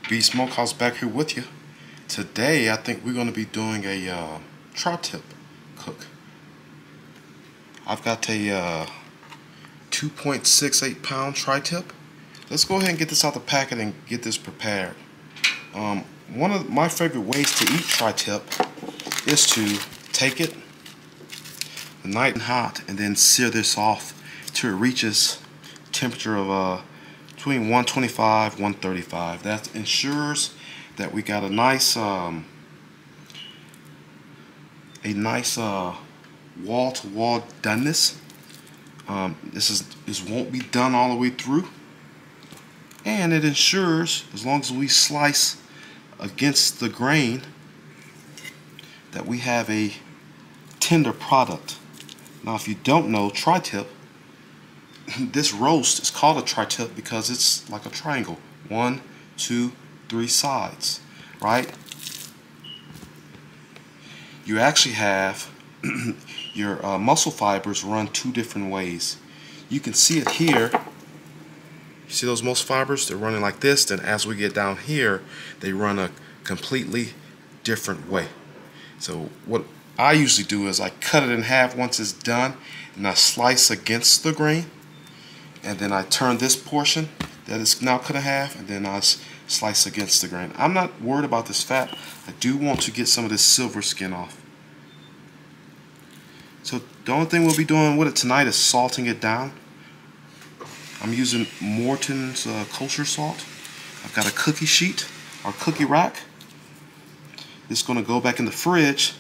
B Smokehouse back here with you. Today I think we're going to be doing a tri-tip cook. I've got a 2.68 pound tri-tip. Let's go ahead and get this out the packet and get this prepared. One of my favorite ways to eat tri-tip is to take it nice and hot and then sear this off till it reaches temperature of between 125 135. That ensures that we got a nice wall-to-wall doneness. This won't be done all the way through, and it ensures, as long as we slice against the grain, that we have a tender product. Now, if you don't know tri-tip, this roast is called a tri-tip because it's like a triangle. 1, 2, 3 sides, right? You actually have your muscle fibers run 2 different ways. You can see it here. You see those muscle fibers? They're running like this. Then as we get down here, they run a completely different way. So what I usually do is I cut it in half once it's done, and I slice against the grain, and then I turn this portion that is now cut in half, and then I slice against the grain. I'm not worried about this fat. I do want to get some of this silver skin off. So the only thing we'll be doing with it tonight is salting it down. I'm using Morton's Kosher salt. I've got a cookie sheet or cookie rack. It's going to go back in the fridge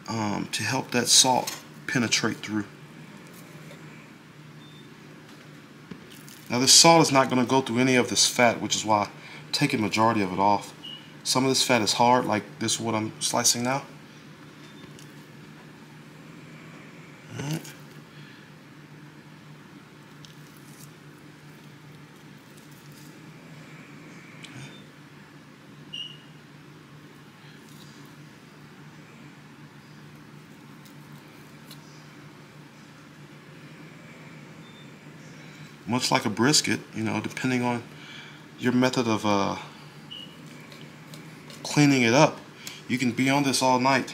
to help that salt penetrate through. Now this salt is not going to go through any of this fat, which is why I'm taking the majority of it off. Some of this fat is hard, like this is what I'm slicing now. Alright. Much like a brisket, you know, depending on your method of cleaning it up, you can be on this all night.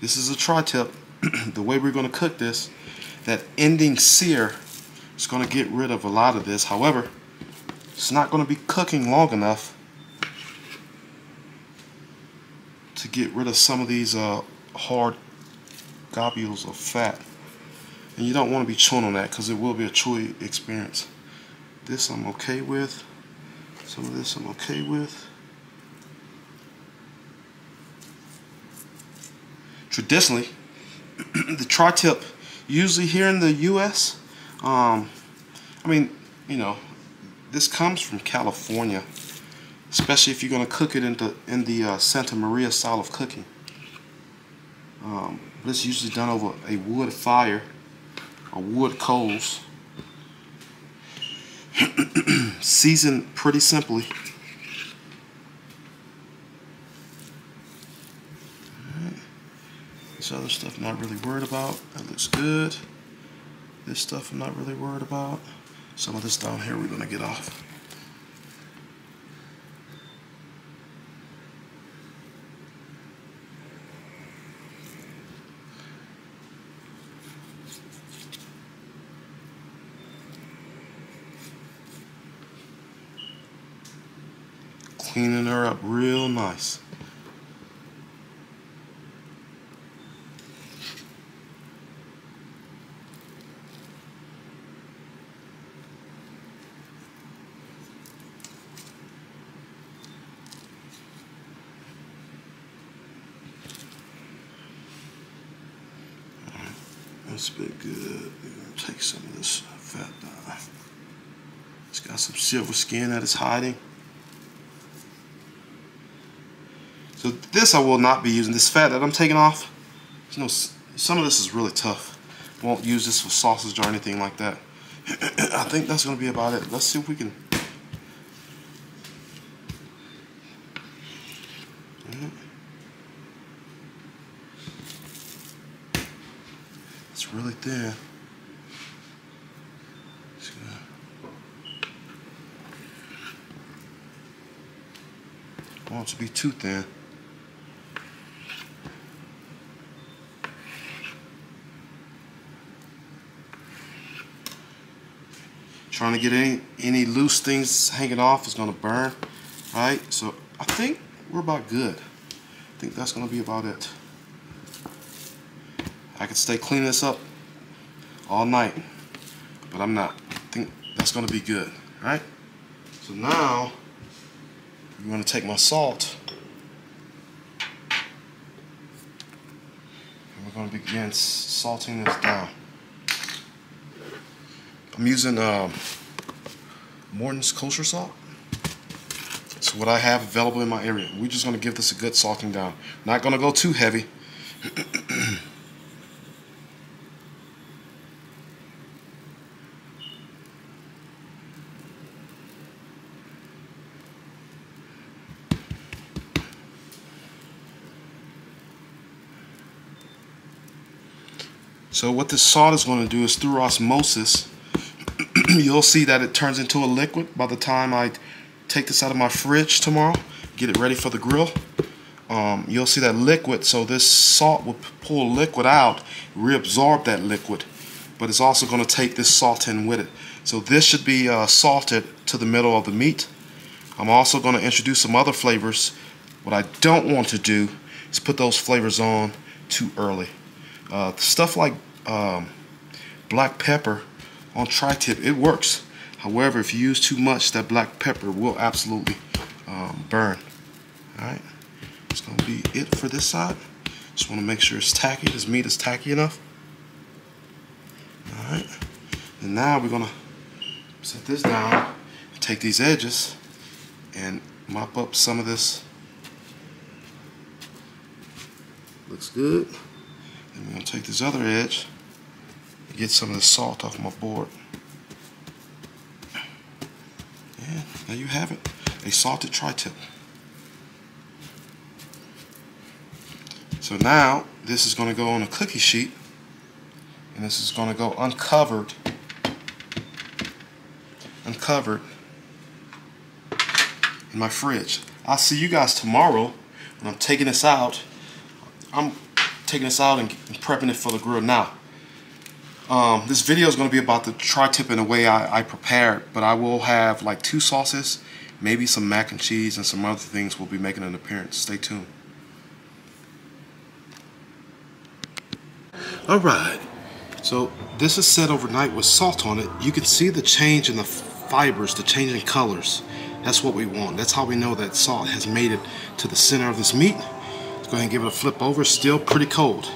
This is a tri-tip. The way we're going to cook this, that ending sear is going to get rid of a lot of this. However, it's not going to be cooking long enough to get rid of some of these hard globules of fat. And you don't want to be chewing on that because it will be a chewy experience. This I'm okay with. Some of this I'm okay with. Traditionally, the tri-tip, usually here in the U.S., I mean, you know, this comes from California, especially if you're going to cook it in the Santa Maria style of cooking. But it's usually done over a wood fire or wood coals. Seasoned pretty simply. Alright. This other stuff I'm not really worried about. That looks good. This stuff I'm not really worried about. Some of this down here we're going to get off. Cleaning her up real nice. That's a bit good. We're going to take some of this fat down. It's got some silver skin that is hiding. So this I will not be using. This fat that I'm taking off, you know, some of this is really tough. Won't use this for sausage or anything like that. I think that's going to be about it. Let's see if we can. It's really thin. Don't want it to be too thin. Trying to get any loose things hanging off is going to burn, right? So I think we're about good. I think that's going to be about it. I could stay cleaning this up all night, but I'm not. I think that's going to be good, right? So now I'm going to take my salt and we're going to begin salting this down. I'm using Morton's Kosher salt. It's what I have available in my area. We're just going to give this a good salting down. Not going to go too heavy. So what this salt is going to do is through osmosis, you'll see that it turns into a liquid by the time I take this out of my fridge tomorrow, get it ready for the grill. You'll see that liquid, so this salt will pull liquid out, reabsorb that liquid, but it's also going to take this salt in with it. So this should be salted to the middle of the meat. I'm also going to introduce some other flavors. What I don't want to do is put those flavors on too early. Stuff like black pepper on tri-tip, it works. However, if you use too much, that black pepper will absolutely burn. Alright, that's going to be it for this side. Just want to make sure it's tacky, this meat is tacky enough. Alright, and now we're going to set this down, take these edges and mop up some of this. Looks good. And we're going to take this other edge and get some of the salt off my board. And there you have it, a salted tri-tip. So now this is going to go on a cookie sheet, and this is going to go uncovered in my fridge. I'll see you guys tomorrow when I'm taking this out. I'm taking this out and prepping it for the grill now. This video is going to be about the tri-tip in the way I prepare it, but I will have like 2 sauces, maybe some mac and cheese, and some other things will be making an appearance. Stay tuned. Alright, so this is set overnight with salt on it. You can see the change in the fibers, the change in colors. That's what we want. That's how we know that salt has made it to the center of this meat. Let's go ahead and give it a flip over. Still pretty cold.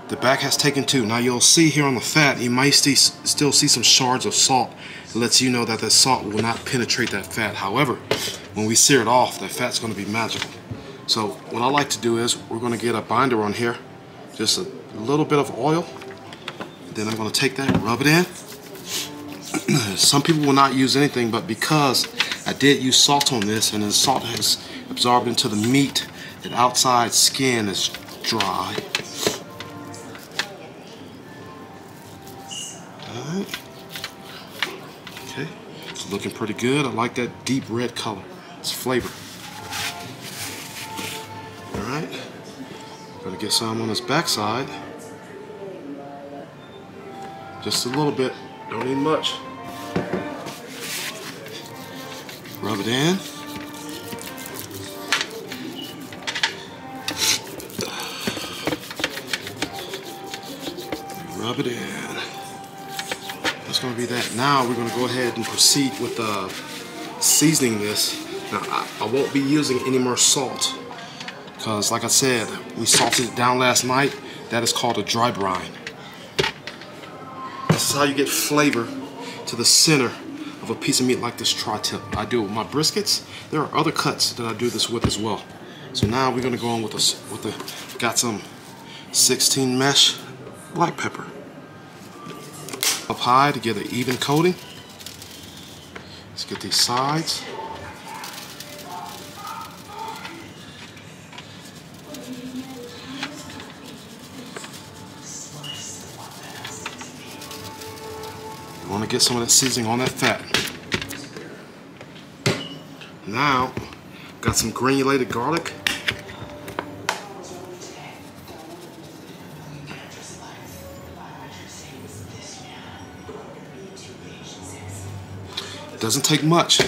The back has taken too. Now you'll see here on the fat, you might still see some shards of salt. It lets you know that the salt will not penetrate that fat. However, when we sear it off, that fat's going to be magical. So what I like to do is we're going to get a binder on here, just a little bit of oil. Then I'm going to take that and rub it in. Some people will not use anything, but because I did use salt on this and the salt has absorbed into the meat, the outside skin is dry. Alright. Okay, it's looking pretty good. I like that deep red color. It's flavor. Alright. Gonna get some on this backside. Just a little bit. Don't need much. Rub it in. Rub it in. That's going to be that. Now we're going to go ahead and proceed with seasoning this. Now I won't be using any more salt because, like I said, we salted it down last night. That is called a dry brine. This is how you get flavor to the center of a piece of meat like this tri-tip. I do it with my briskets. There are other cuts that I do this with as well. So now we're going to go on with the got some 16 mesh black pepper. Up high to get an even coating. Let's get these sides. You want to get some of that seasoning on that fat. Now Got some granulated garlic. Doesn't take much.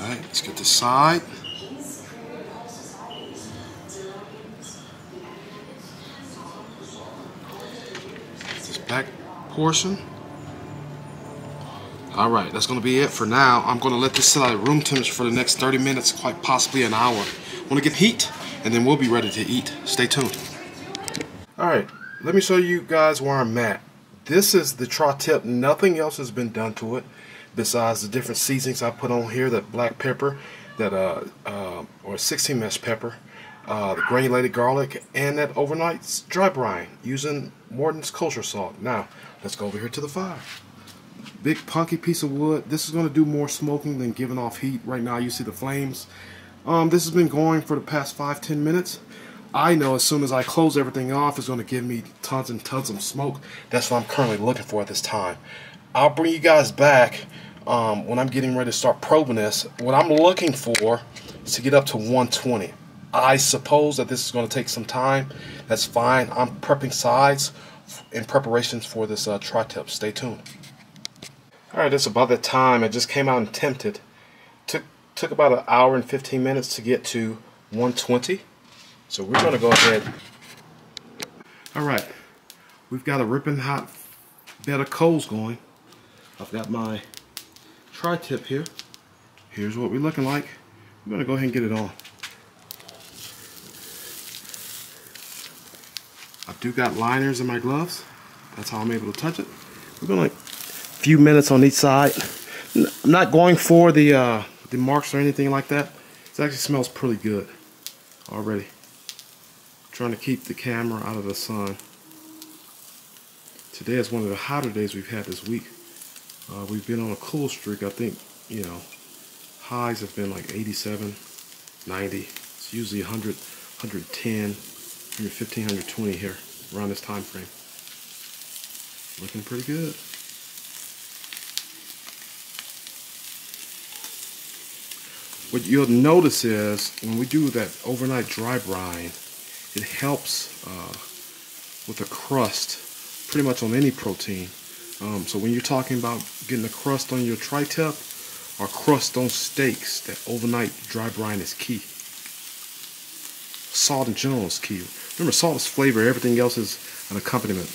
Alright, let's get this side. This back portion. Alright, that's going to be it for now. I'm going to let this sit at room temperature for the next 30 minutes, quite possibly an hour. I want to get heat, and then we'll be ready to eat. Stay tuned. Alright, let me show you guys where I'm at. This is the tri-tip. Nothing else has been done to it besides the different seasonings I put on here, that black pepper, that or 16 mesh pepper, the granulated garlic, and that overnight dry brine using Morton's Kosher salt. Now, let's go over here to the fire. Big punky piece of wood. This is going to do more smoking than giving off heat. Right now you see the flames. This has been going for the past 5-10 minutes. I know as soon as I close everything off, it's going to give me tons and tons of smoke. That's what I'm currently looking for at this time. I'll bring you guys back when I'm getting ready to start probing this. What I'm looking for is to get up to 120. I suppose that this is going to take some time. That's fine. I'm prepping sides in preparations for this tri-tip. Stay tuned. Alright, it's about that time. I just came out and tempted. Took about an hour and 15 minutes to get to 120. So we're going to go ahead. Alright, we've got a ripping hot bed of coals going. I've got my tri-tip here. Here's what we're looking like. We're going to go ahead and get it on. I do got liners in my gloves. That's how I'm able to touch it. We're going to few minutes on each side. I'm not going for the marks or anything like that. It actually smells pretty good already. Trying to keep the camera out of the sun. Today is one of the hotter days we've had this week. We've been on a cool streak. I think, you know, highs have been like 87, 90. It's usually 100, 110, 115, 120 here around this time frame. Looking pretty good. What you'll notice is when we do that overnight dry brine, it helps with the crust pretty much on any protein. So when you're talking about getting a crust on your tri-tip or crust on steaks, that overnight dry brine is key. Salt in general is key. Remember, salt is flavor, everything else is an accompaniment.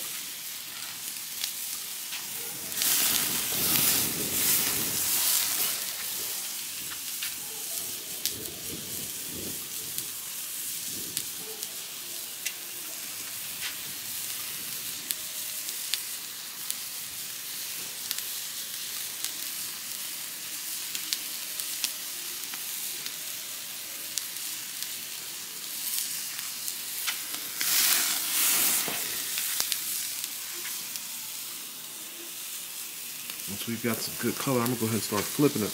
Once we've got some good color, I'm going to go ahead and start flipping it.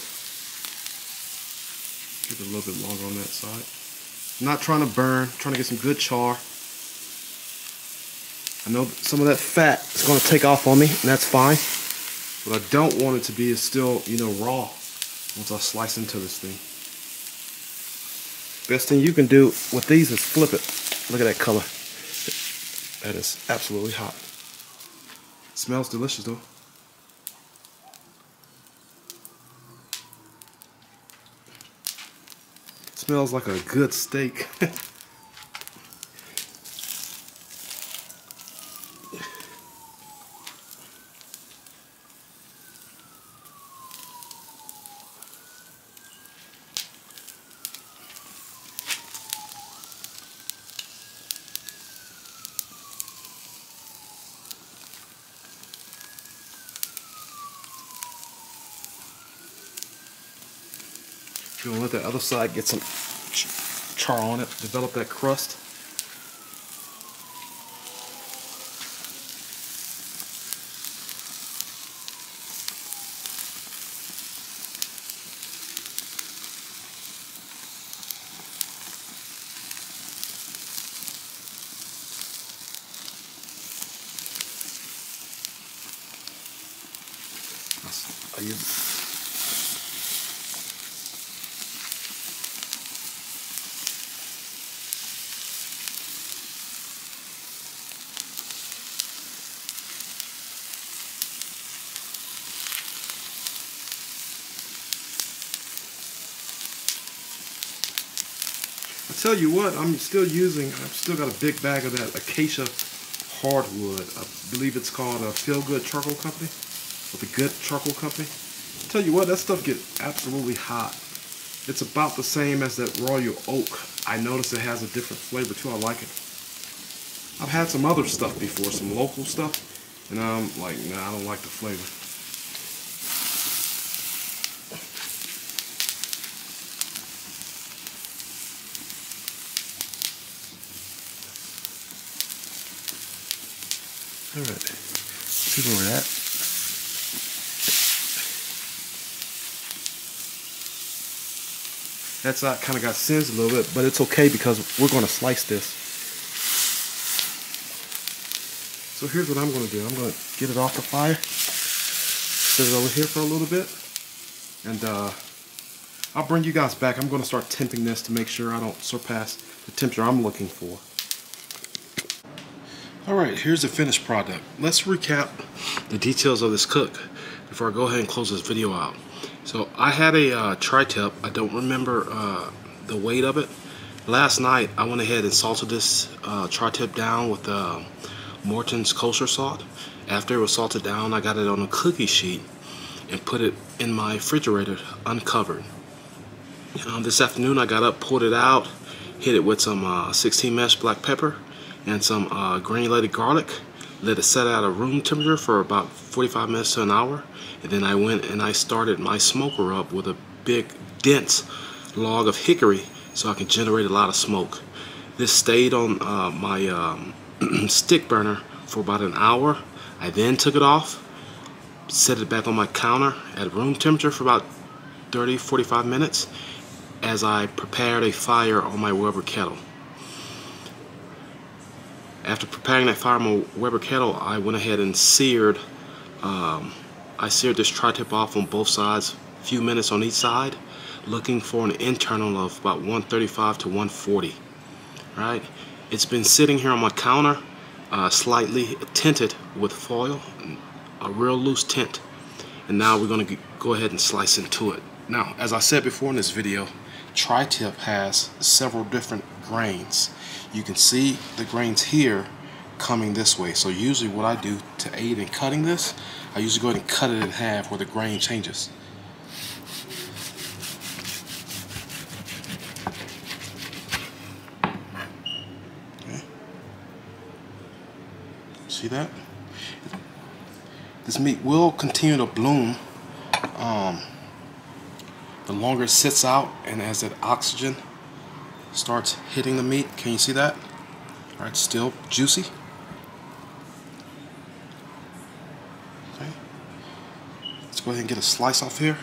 Give it a little bit longer on that side. I'm not trying to burn, trying to get some good char. I know some of that fat is going to take off on me, and that's fine. What I don't want it to be is still, you know, raw once I slice into this thing. Best thing you can do with these is flip it. Look at that color. That is absolutely hot. It smells delicious though. Smells like a good steak. You're gonna let the other side get some char on it, develop that crust. I tell you what, I've still got a big bag of that Acacia hardwood. I believe it's called a Feel Good Charcoal Company, or the Good Charcoal Company. I tell you what, that stuff gets absolutely hot. It's about the same as that Royal Oak. I notice it has a different flavor too. I like it. I've had some other stuff before, some local stuff, and I'm like, nah, I don't like the flavor. Alright, see where we're at. That's kind of got singed a little bit, but it's okay because we're going to slice this. So here's what I'm going to do. I'm going to get it off the fire, set it over here for a little bit, and I'll bring you guys back. I'm going to start temping this to make sure I don't surpass the temperature I'm looking for. Alright, here's the finished product. Let's recap the details of this cook before I go ahead and close this video out. So I had a tri-tip. I don't remember the weight of it. Last night I went ahead and salted this tri-tip down with Morton's Kosher salt. After it was salted down, I got it on a cookie sheet and put it in my refrigerator uncovered. This afternoon I got up, pulled it out, hit it with some 16 mesh black pepper and some granulated garlic. Let it set at a room temperature for about 45 minutes to an hour, and then I went and I started my smoker up with a big dense log of hickory so I can generate a lot of smoke. This stayed on my stick burner for about an hour. I then took it off, set it back on my counter at room temperature for about 30-45 minutes as I prepared a fire on my Weber kettle. After preparing that fire on my Weber kettle, I went ahead and seared this tri-tip off on both sides, a few minutes on each side, looking for an internal of about 135 to 140. Right? It's been sitting here on my counter, slightly tinted with foil, a real loose tint, and now we're going to go ahead and slice into it. Now, as I said before in this video, tri-tip has several different grains. You can see the grains here coming this way. So usually what I do to aid in cutting this, I usually go ahead and cut it in half where the grain changes. Okay. See that? This meat will continue to bloom the longer it sits out, and as that oxygen starts hitting the meat. Can you see that? Alright, still juicy. Okay. Let's go ahead and get a slice off here.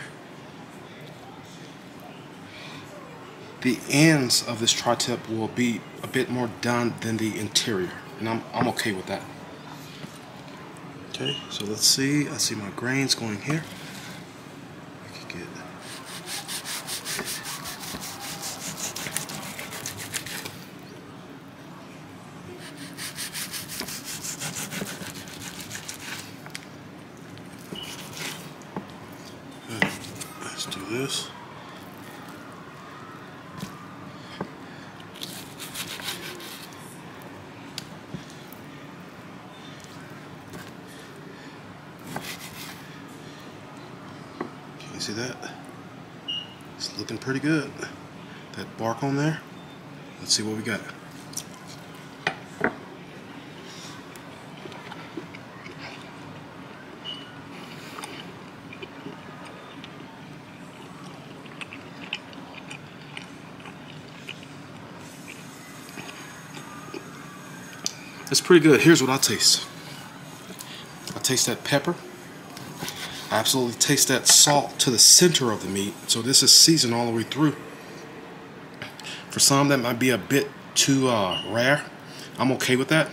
The ends of this tri-tip will be a bit more done than the interior, and I'm okay with that. Okay, so let's see. I see my grains going here. I can get let's do this. Can you see that? It's looking pretty good. That bark on there. Let's see what we got. It's pretty good. Here's what I taste. I taste that pepper. I absolutely taste that salt to the center of the meat. So this is seasoned all the way through. For some, that might be a bit too rare. I'm okay with that.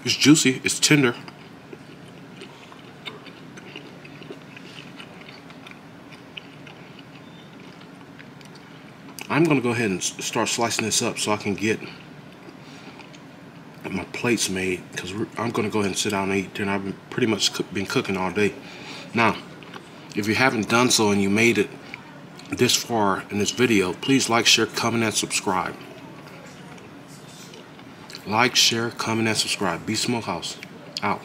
It's juicy. It's tender. I'm going to go ahead and start slicing this up so I can get my plates made, because I'm going to go ahead and sit down and eat. And I've pretty much been cooking all day. Now, if you haven't done so and you made it this far in this video, please like, share, comment, and subscribe. Like, share, comment, and subscribe. Beast Smokehouse out.